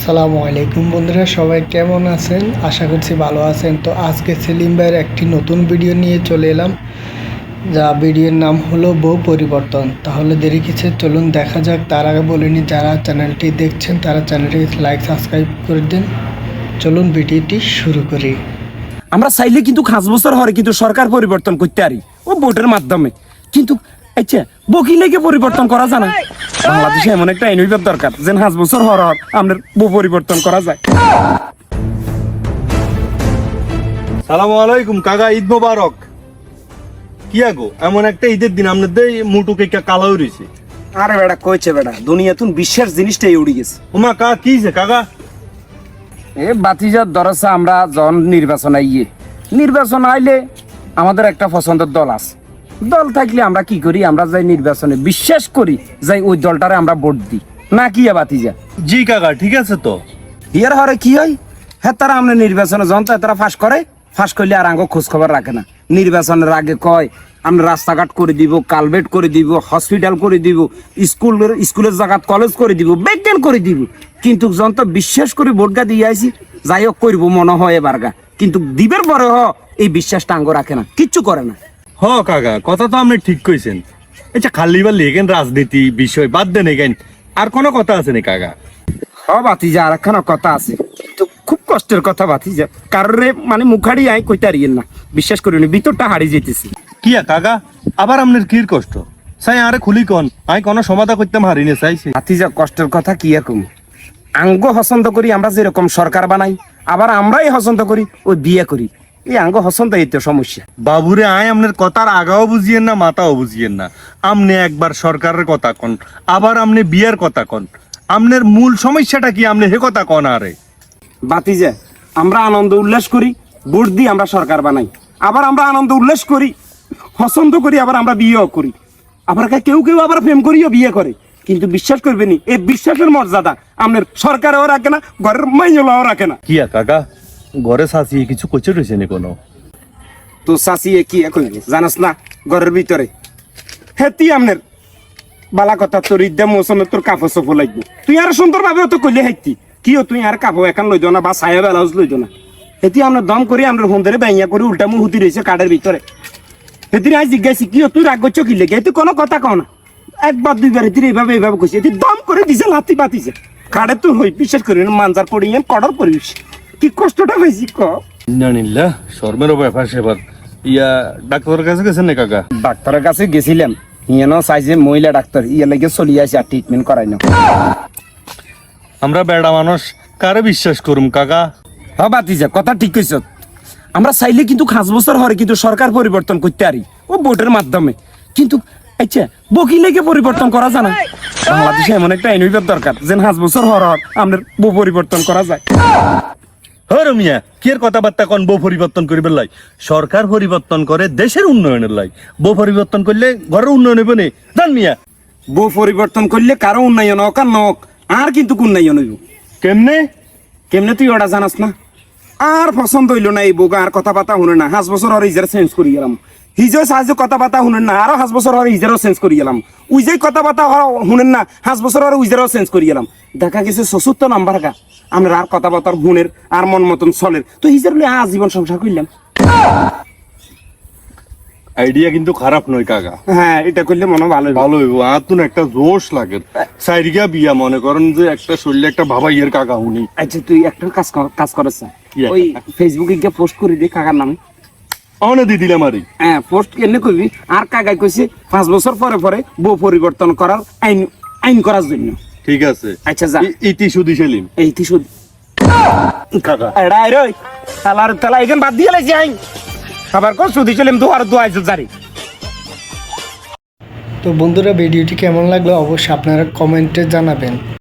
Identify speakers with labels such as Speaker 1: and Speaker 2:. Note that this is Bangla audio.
Speaker 1: আসসালামু আলাইকুম বন্ধুরা, সবাই কেমন আছেন? আশা করছি ভালো আছেন। তো আজকে সেলিম ভাইয়ের একটি নতুন ভিডিও নিয়ে চলে এলাম, যা ভিডিওর নাম হলো বউ পরিবর্তন। তাহলে দেরি কিসের, চলুন দেখা যাক। তার আগে বলিনি, যারা চ্যানেলটি দেখছেন তারা চ্যানেলটি লাইক সাবস্ক্রাইব করে দিন। চলুন ভিডিওটি শুরু করি।
Speaker 2: আমরা চাইলে কিন্তু 5 বছর হরে কিন্তু সরকার পরিবর্তন করতে পারি ও ভোটের মাধ্যমে, কিন্তু আচ্ছা বকিলেকে পরিবর্তন করা যায় না। বাংলাদেশে এমন একটা আইন হইবার দরকার যে 5 বছর হর আমাদের বউ পরিবর্তন করা যায়।
Speaker 3: সালামু আলাইকুম কাকা, ঈদ মোবারক। কি আগো এমন একটা ঈদের দিন আপনাদের মুটু কেকা কালো রয়েছে।
Speaker 2: আরে বেটা কইছে বেটা, দুনিয়া তুন বিশ্বাস জিনিসটাই উড়ি গেছে।
Speaker 3: ওমা কা কিছে কাকা?
Speaker 2: এ বাতিজার দরসা আমরা যখন নির্বাচন আইলে আমাদের একটা পছন্দের দল আছে। দল থাকলে আমরা কি করি, আমরা যাই নির্বাচনে বিশ্বাস করি, যাই ওই দলটারে আমরা ভোট দিই না। কি বাতিজা?
Speaker 3: জি কাকা ঠিক আছে। তো
Speaker 2: ইয়ার হরে কি হয়, হ্যাঁ তারা আমরা নির্বাচনে যখন তারা ফাঁস করলে আর আঙ্গ খোঁজ খবর রাখে না। নির্বাচনের আগে কয় আমরা রাস্তাঘাট করে দিব, কালভেট করে দিব, হসপিটাল করে দিব, স্কুলের জায়গা কলেজ করে দিব, বিজ্ঞান করে দিব, কিন্তু যখন তো বিশ্বাস করে ভোটগা দিয়ে আইছি যাই হোক করবো মনে হয় এবারগা, কিন্তু দিবের পরে এই বিশ্বাসটা আঙ্গ রাখে না, কিচ্ছু করে না।
Speaker 3: হ কাকা, কথা তো আপনি ঠিক কইছেন। আচ্ছা খালি বা লেগেন রাজনীতি বিষয় বাদ দেন এগেন, আর কোনো কথা আছে নি কাকা?
Speaker 2: বাতিজা আর একখানা কথা আছে, তো খুব কষ্টের কথা বাতিজা, কারোরে মানে মুখাড়ি আই কইতে আরিয়েন না, বিশ্বাস করিনি ভিতরটা হারিয়ে যেতেছি।
Speaker 3: কি কাকা আবার আপনার কির কষ্ট? সাই আরে খুলি কন, আমি কোনো সমাধা করতে হারিনি চাইছি।
Speaker 2: বাতিজা কষ্টের কথা কি এরকম, আঙ্গ পছন্দ করি আমরা যেরকম সরকার বানাই, আবার আমরাই পছন্দ করি ওই বিয়ে করি, এই আঙ্গ পছন্দ এই তো সমস্যা।
Speaker 3: বাবুরে আয় আপনার কথার আগাও বুঝিয়েন না মাথাও বুঝিয়েন না। আমনে একবার সরকারের কথা কন, আবার আমনে বিয়ের কথা কন। আমনের মূল সমস্যাটা কি আমনে হে কথা কন? আরে
Speaker 2: বাতিজা আমরা আনন্দ উল্লাস করি, ভোট দিই, আমরা সরকার বানাই, আবার আমরা আনন্দ উল্লাস করি, পছন্দ করি, আবার আমরা বিয়েও করি, আবার কেউ কেউ আবার প্রেম করিও বিয়ে করে। কিন্তু বিশ্বাস করবেনি, এই বিশ্বাসের মর্যাদা আপনার সরকারও রাখে না, ঘরের মাইনলাও রাখে না।
Speaker 3: কি কাকা ঘরে সাসিয়ে কিছু কচে রয়েছে নি কোনো?
Speaker 2: তো চাচিয়ে কি কইবে জানাস না, ঘরের ভিতরে হেতি আপনার বালা কথা তোর ইদ্যা মৌসুমে তোর কাপড় চোপড় লাগবে, তুই আর সুন্দর ভাবে তো কইলে হেতি কিও তুই আর কাপড় এখন লইতো না বা ছায়া ব্লাউজ লইতো না। হেতি আপনার দম করি আমরা সুন্দরে বাইয়া করে উল্টা মুখ হুতি রয়েছে কাঠের ভিতরে। হেতির আজ জিজ্ঞাসি কিও তুই রাগ করছো কি লেগে, তুই কোনো কথা কও না। একবার দুইবার হেতির এইভাবে কইছে, এটি দম করে দিছে লাতি পাতিছে কাঠের। তুই হই বিশ্বাস করি মানজার পড়িয়ে কড়র পরিবেশ, কি কষ্টটা হয়েছি ক
Speaker 3: জানিল্লা শর্মের ব্যাপার সেবার। ইয়া ডাক্তারের কাছে গেছেন না কাকা?
Speaker 2: ডাক্তারের কাছে গেছিলাম, ইয়েন চাইছে মহিলা ডাক্তার, ইয়ে লেগে চলিয়ে আসে আর ট্রিটমেন্ট করাই না।
Speaker 3: আমরা বেড়া মানুষ কারে বিশ্বাস করুম কাকা?
Speaker 2: বাতিজা কথা ঠিক কইছ, আমরা চাইলে কিন্তু 5 বছর হরে কিন্তু সরকার পরিবর্তন করতে পারি ও ভোটের মাধ্যমে, কিন্তু আচ্ছা বকিলেকে পরিবর্তন করা যায় না। বাংলাদেশে এমন একটা আইন হইবার দরকার যে 5 বছর হর আমাদের বউ পরিবর্তন করা যায়।
Speaker 3: হর মিয়া কি এর কথাবার্তা কন? বউ পরিবর্তন করিবার লাই সরকার পরিবর্তন করে দেশের উন্নয়নের লাই। বউ পরিবর্তন করলে ঘরের উন্নয়ন হইব নি জান মিয়া?
Speaker 2: বউ পরিবর্তন করলে কারো উন্নয়ন হোক আর নক, আর কিন্তু উন্নয়ন হইব।
Speaker 3: কেমনে
Speaker 2: কেমনে তুই ওটা জানাস না? আর পছন্দ হইল না এই বউগা, আর কথাবার্তা শুনে না। 5 বছর হরে ইজার চেঞ্জ করে গেলাম, হিজেও সাহায্য কথাবার্তা শুনেন না, আরো 5 বছর হরে ইজারও চেঞ্জ করে গেলাম। উই যে কথাবার্তা শুনেন না, 5 বছর হরে উইজারও চেঞ্জ করে গেলাম। দেখা গেছে 74 নাম্বার গা আমরা আর কথাবার্তা শুনের আর মন মতন চলের, তো হিজার বলে আজীবন সংসার করলাম।
Speaker 3: আইডিয়া কিন্তু খারাপ নয় কাকা।
Speaker 2: হ্যাঁ এটা করলে মনে ভালো
Speaker 3: ভালো হইব। আতুন একটা জোশ লাগে সাইরিগা বিয়া মনে করেন যে একটা শরীরে একটা ভাবাইয়ের কাকা উনি।
Speaker 2: আচ্ছা তুই একটা কাজ করেছ, ওই ফেসবুকে গিয়ে পোস্ট করে দে কাকার নামে।
Speaker 3: অনে দি দিলাম আরে।
Speaker 2: হ্যাঁ পোস্ট কেন করবি, আর কাকাই কইছে 5 বছর পরে পরে বউ পরিবর্তন করার আইন করার জন্য।
Speaker 3: ঠিক আছে
Speaker 2: আচ্ছা যা
Speaker 3: ইতি সুদি সেলিম
Speaker 2: এই তুই শুধু
Speaker 3: কাকা
Speaker 2: এড়াই রই তালার তালা এখান বাদ দিয়ে লাইছি আইন আবার কো সুদি চলেম তো আর দোয়াই জারি।
Speaker 1: তো বন্ধুরা, ভিডিওটি কেমন লাগলো অবশ্যই আপনারা কমেন্টে জানাবেন।